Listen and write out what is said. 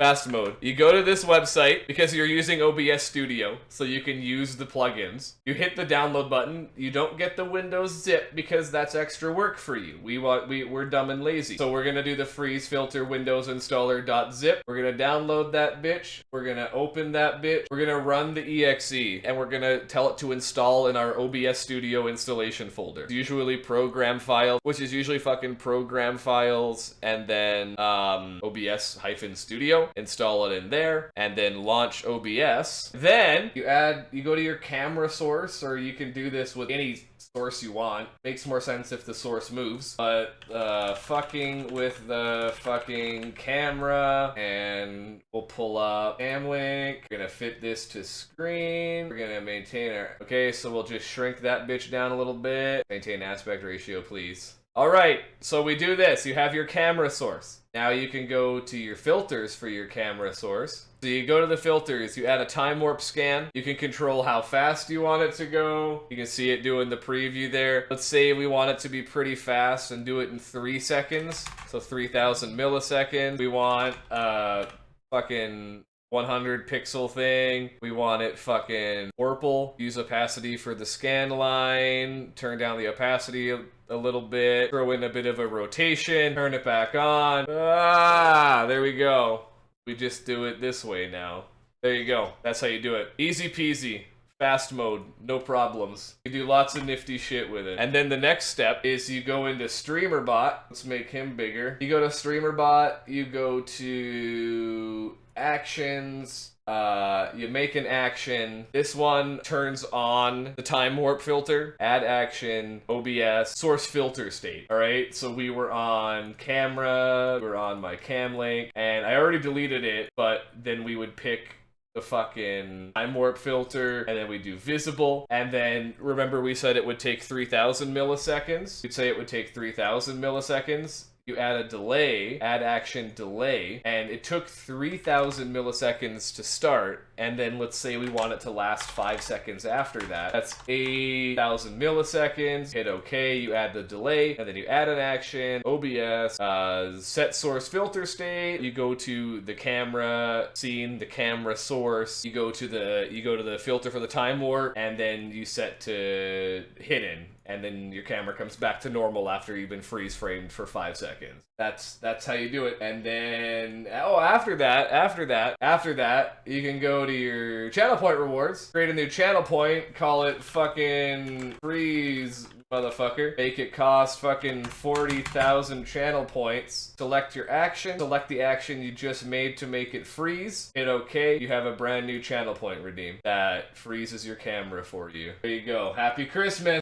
Fast mode. You go to this website because you're using OBS Studio, so you can use the plugins. You hit the download button. You don't get the Windows zip because that's extra work for you. We're dumb and lazy. So we're gonna do the freeze filter Windows installer.zip. We're gonna download that bitch. We're gonna open that bitch. We're gonna run the exe, and we're gonna tell it to install in our OBS Studio installation folder. It's usually program file, which is usually fucking program files, and then OBS-Studio. Install it in there, and then launch OBS. Then you go to your camera source, or you can do this with any source you want. Makes more sense if the source moves. But fucking with the fucking camera, and we'll pull up Camlink. We're gonna fit this to screen. We're gonna maintain our... Okay, so we'll just shrink that bitch down a little bit. Maintain aspect ratio, please. Alright, so we do this. You have your camera source. Now you can go to your filters for your camera source. So you go to the filters, you add a time warp scan. You can control how fast you want it to go. You can see it doing the preview there. Let's say we want it to be pretty fast and do it in 3 seconds. So 3000 milliseconds. We want fucking 100 pixel thing. We want it fucking purple. Use opacity for the scan line. Turn down the opacity a little bit. Throw in a bit of a rotation. Turn it back on. Ah, there we go. We just do it this way now. There you go. That's how you do it. Easy peasy. Fast mode, no problems. You do lots of nifty shit with it. And then the next step is you go into StreamerBot. Let's make him bigger. You go to StreamerBot, you go to actions, you make an action. This one turns on the time warp filter, add action, OBS, source filter state. All right, so we were on camera, we're on my Camlink, and I already deleted it, but then we would pick the fucking time warp filter, and then we do visible, and then remember we said it would take 3000 milliseconds. You'd say it would take 3000 milliseconds. You add a delay, add action delay, and it took 3000 milliseconds to start, and then let's say we want it to last 5 seconds after that. That's 8000 milliseconds. Hit OK, you add the delay, and then you add an action, OBS, set source filter state. You go to the camera scene, the camera source. You go to the filter for the time warp, and then you set to hidden. And then your camera comes back to normal after you've been freeze framed for 5 seconds. That's how you do it. And then, after that, you can go to your channel point rewards, create a new channel point, call it fucking freeze, motherfucker. Make it cost fucking 40,000 channel points. Select your action. Select the action you just made to make it freeze. Hit OK. You have a brand new channel point redeemed that freezes your camera for you. There you go. Happy Christmas.